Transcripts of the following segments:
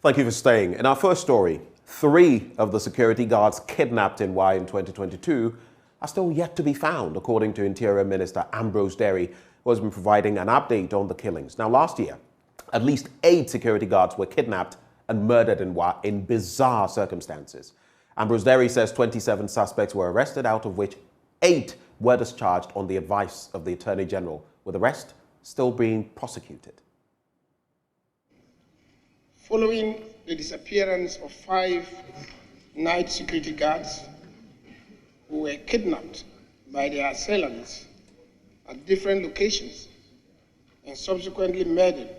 Thank you for staying. In our first story, 3 of the security guards kidnapped in Y in 2022 are still yet to be found, according to Interior Minister Ambrose Derry, who has been providing an update on the killings. Now, last year, at least 8 security guards were kidnapped and murdered in Y in bizarre circumstances. Ambrose Derry says 27 suspects were arrested, out of which 8 were discharged on the advice of the Attorney General, with the rest still being prosecuted. Following the disappearance of 5 night security guards who were kidnapped by their assailants at different locations and subsequently murdered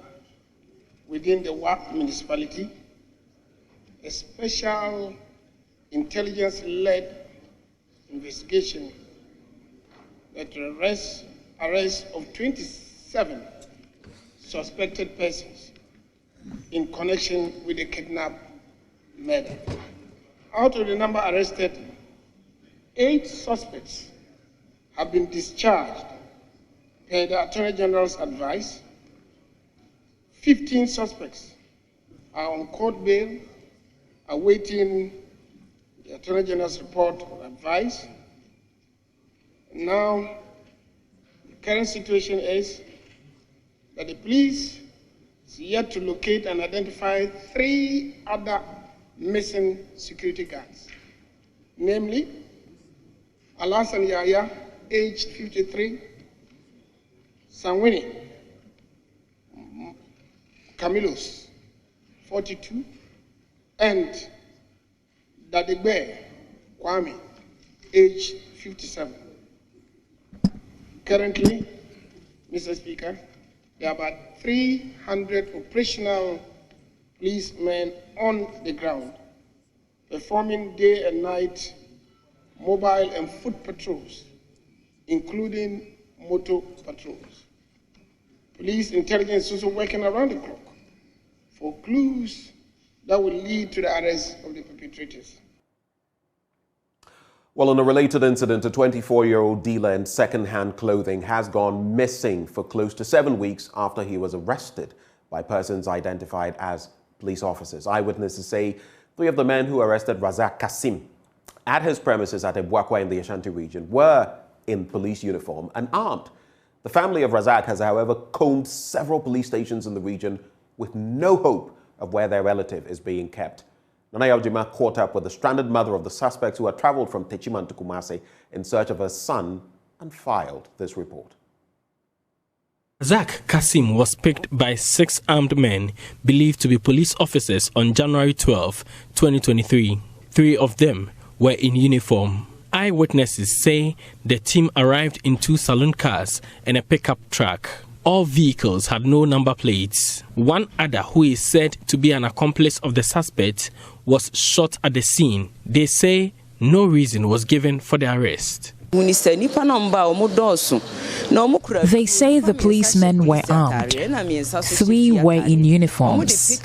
within the WAP municipality, a special intelligence-led investigation led to arrest of 27 suspected persons in connection with the kidnap murder. Out of the number arrested, 8 suspects have been discharged per the Attorney General's advice. 15 suspects are on court bail, awaiting the Attorney General's report of advice. Now, the current situation is that the police is yet to locate and identify 3 other missing security guards, namely Alasan Yaya, aged 53, Sanwini Camilos, 42, and Dadigbe Kwame, aged 57. Currently, Mr. Speaker, there are about 300 operational policemen on the ground, performing day and night mobile and foot patrols, including motor patrols. Police intelligence is also working around the clock for clues that will lead to the arrest of the perpetrators. Well, in a related incident, a 24-year-old dealer in second-hand clothing has gone missing for close to 7 weeks after he was arrested by persons identified as police officers. Eyewitnesses say 3 of the men who arrested Razak Kasim at his premises at Ebuakwa in the Ashanti region were in police uniform and armed. The family of Razak has, however, combed several police stations in the region with no hope of where their relative is being kept. Nana Yaujima caught up with the stranded mother of the suspects who had traveled from Techiman to Kumasi in search of her son and filed this report. Razak Kasim was picked by 6 armed men believed to be police officers on January 12, 2023. 3 of them were in uniform. Eyewitnesses say the team arrived in 2 saloon cars and a pickup truck. All vehicles had no number plates. One other, who is said to be an accomplice of the suspect, was shot at the scene. They say no reason was given for the arrest. They say the policemen were armed. 3 were in uniforms.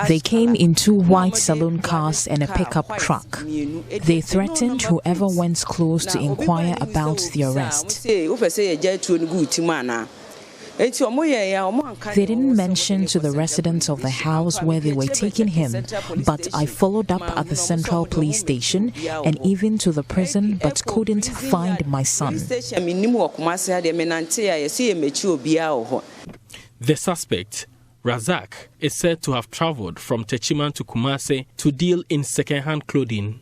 They came in 2 white saloon cars and a pickup truck. They threatened whoever went close to inquire about the arrest. They didn't mention to the residents of the house where they were taking him, but I followed up at the central police station and even to the prison, but couldn't find my son. The suspect, Razak, is said to have traveled from Techiman to Kumasi to deal in second-hand clothing.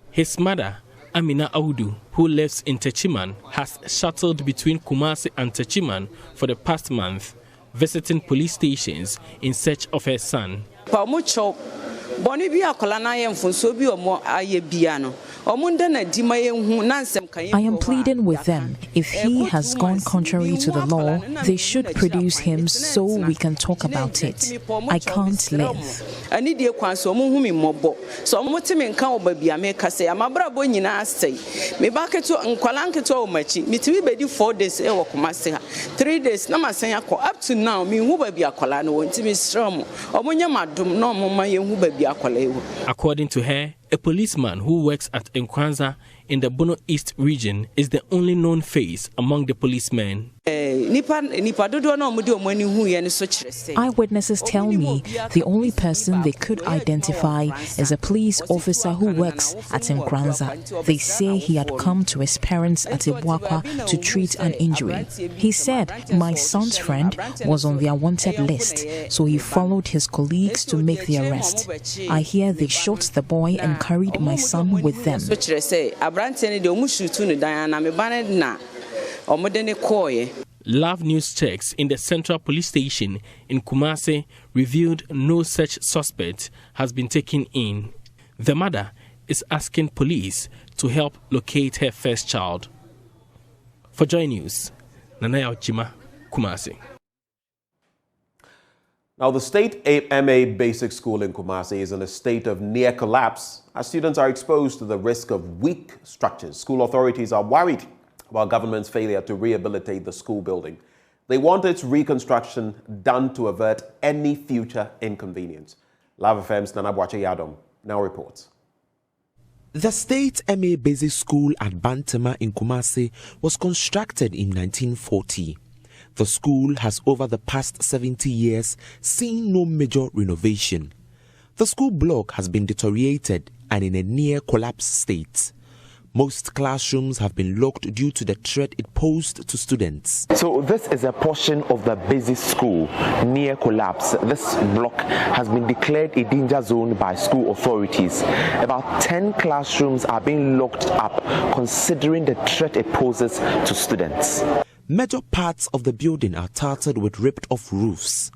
His mother, Amina Audu, who lives in Techiman, has shuttled between Kumasi and Techiman for the past month, visiting police stations in search of her son. I am pleading with them. If he has gone contrary to the law, they should produce him so we can talk about it. I can't live. According to her, a policeman who works at Nkwanza in the Bono East region is the only known face among the policemen. Eyewitnesses tell me the only person they could identify is a police officer who works at Nkranza. They say he had come to his parents at Ibuakwa to treat an injury. He said my son's friend was on their wanted list, so he followed his colleagues to make the arrest. I hear they shot the boy and carried my son with them. Live news checks in the Central Police Station in Kumasi revealed no such suspect has been taken in. The mother is asking police to help locate her first child. For Joy News, Nanaya Ochima, Kumasi. Now, the State MA Basic School in Kumasi is in a state of near collapse as students are exposed to the risk of weak structures. School authorities are worried about government's failure to rehabilitate the school building. They want its reconstruction done to avert any future inconvenience. Love FM's Nanabwache Yadom now reports. The State MA Basic School at Bantama in Kumasi was constructed in 1940. The school has over the past 70 years seen no major renovation. The school block has been deteriorated and in a near collapse state. Most classrooms have been locked due to the threat it posed to students. So this is a portion of the basic school near collapse. This block has been declared a danger zone by school authorities. About 10 classrooms are being locked up considering the threat it poses to students. Major parts of the building are tarted with ripped off roofs.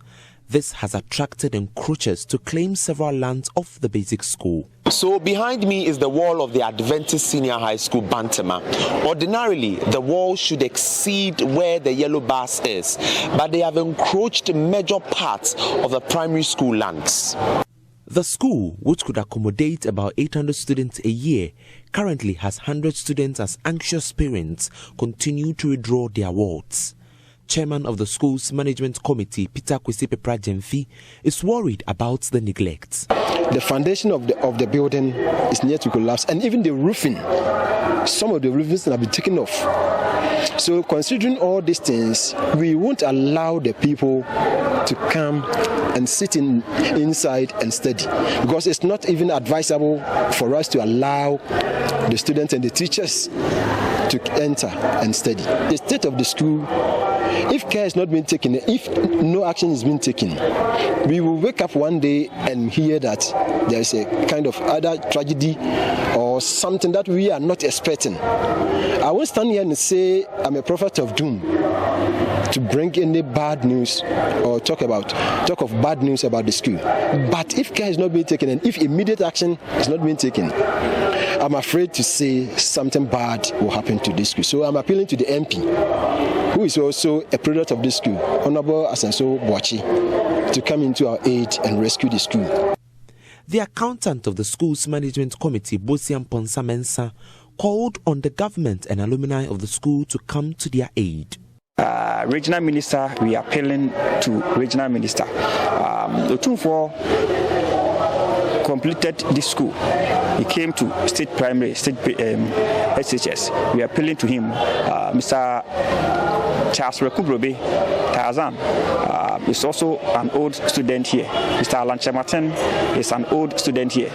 This has attracted encroachers to claim several lands of the basic school. So behind me is the wall of the Adventist Senior High School, Bantama. Ordinarily, the wall should exceed where the yellow bars is, but they have encroached major parts of the primary school lands. The school, which could accommodate about 800 students a year, currently has 100 students as anxious parents continue to redraw their wards. Chairman of the school's management committee, Peter Kwesi-Pepra Jemfi, is worried about the neglect. The foundation of the building is near to collapse, and even the roofing, some of the roofings have been taken off. So considering all these things, we won't allow the people to come and sit inside and study, because it's not even advisable for us to allow the students and the teachers to enter and study. The state of the school, if care is not being taken, if no action is being taken, we will wake up one day and hear that there is a kind of other tragedy or something that we are not expecting. I won't stand here and say I'm a prophet of doom to bring any bad news or talk of bad news about the school. But if care is not being taken and if immediate action is not being taken, I'm afraid to say something bad will happen to this school. So I'm appealing to the MP, who is also a product of this school, Honorable Asenso Boachi, to come into our aid and rescue the school. The accountant of the school's management committee, Bosiam Ponsa Mensa, called on the government and alumni of the school to come to their aid. Regional Minister, we are appealing to Regional Minister. The 2-4 completed this school. He came to state primary, state SHS. We are appealing to him. Mr. Charles Rekubrobe Tarzan is also an old student here. Mr. Alan Chamaten is an old student here.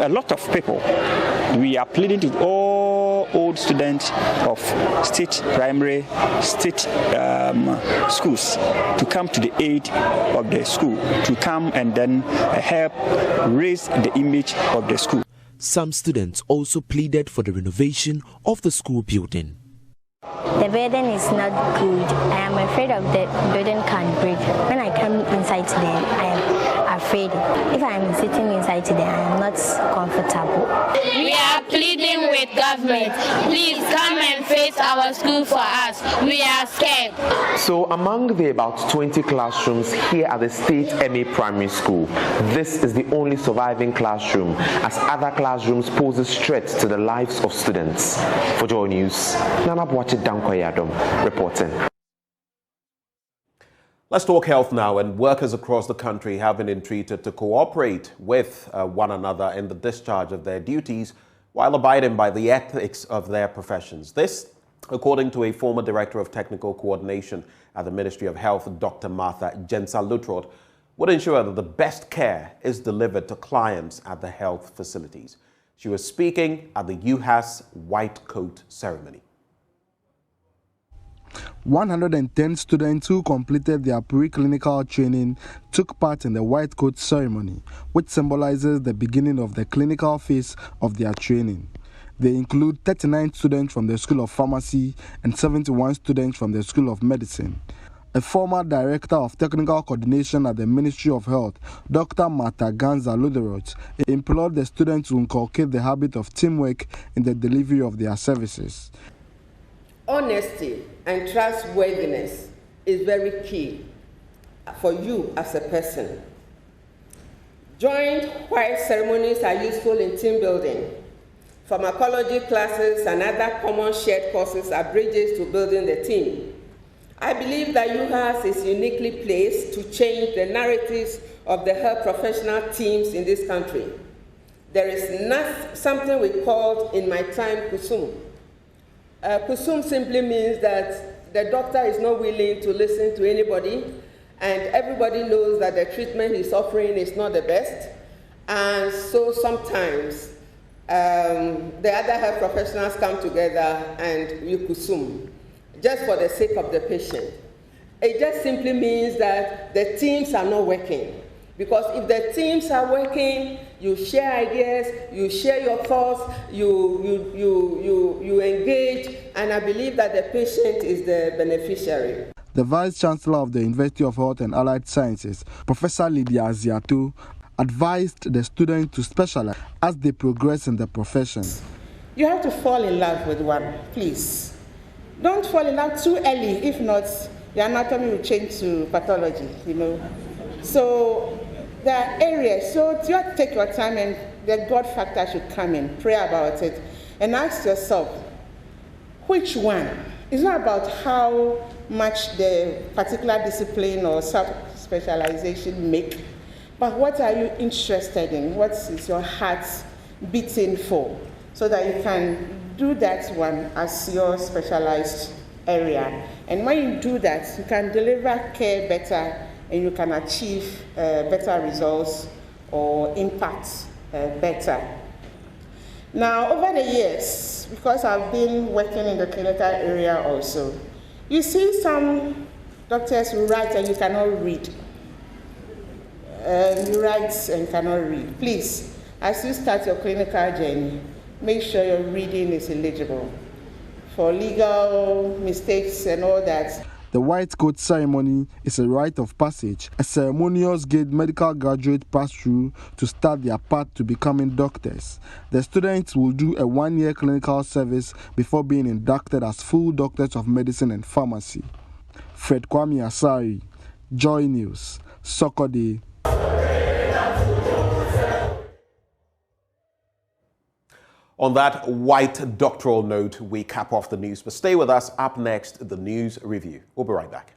A lot of people. We are pleading to all old students of state primary, state schools to come to the aid of the school, to come and then help raise the image of the school. Some students also pleaded for the renovation of the school building. The building is not good. I am afraid of the building can break. When I come inside today, I am afraid. If I am sitting inside today, I am not comfortable. We are pleading with government. Please come and face our school for us. We are scared. So among the about 20 classrooms here at the State MA Primary School, this is the only surviving classroom, as other classrooms poses threats to the lives of students. For Joy News, Nana Bwache Dankoyadom reporting. Let's talk health now, and workers across the country have been entreated to cooperate with one another in the discharge of their duties while abiding by the ethics of their professions. This, according to a former director of technical coordination at the Ministry of Health, Dr. Martha Jensa-Lutrod, would ensure that the best care is delivered to clients at the health facilities. She was speaking at the UHAS White Coat ceremony. 110 students who completed their preclinical training took part in the White Coat ceremony, which symbolizes the beginning of the clinical phase of their training. They include 39 students from the School of Pharmacy and 71 students from the School of Medicine. A former director of technical coordination at the Ministry of Health, Dr. Martha Jensa-Lutrod, implored the students to inculcate the habit of teamwork in the delivery of their services. Honesty and trustworthiness is very key for you as a person. Joint white ceremonies are useful in team building. Pharmacology classes and other common shared courses are bridges to building the team. I believe that UHAS is uniquely placed to change the narratives of the health professional teams in this country. There is something we called in my time kusum. Kusum simply means that the doctor is not willing to listen to anybody, and everybody knows that the treatment he's offering is not the best. And so sometimes the other health professionals come together and you kusum, just for the sake of the patient. It just simply means that the teams are not working. Because if the teams are working, you share ideas, you share your thoughts, you engage, and I believe that the patient is the beneficiary. The Vice Chancellor of the University of Health and Allied Sciences, Professor Lydia Aziato, advised the students to specialize as they progress in the profession. You have to fall in love with one, please. Don't fall in love too early, if not, your anatomy will change to pathology, So there are areas, so you have to take your time, and the God factor should come in, pray about it, and ask yourself, which one? It's not about how much the particular discipline or specialization make, but what are you interested in? What is your heart beating for? So that you can do that one as your specialized area. And when you do that, you can deliver care better, and you can achieve better results or impact better. Now, over the years, because I've been working in the clinical area also, you see some doctors who write and you cannot read. You write and cannot read. Please, as you start your clinical journey, make sure your reading is eligible for legal mistakes and all that. The White Coat ceremony is a rite of passage, a ceremonious gate medical graduates pass through to start their path to becoming doctors. The students will do a 1-year clinical service before being inducted as full doctors of medicine and pharmacy. Fred Kwame Asari, Joy News, Sokode. On that white doctoral note, we cap off the news. But stay with us. Up next, the news review. We'll be right back.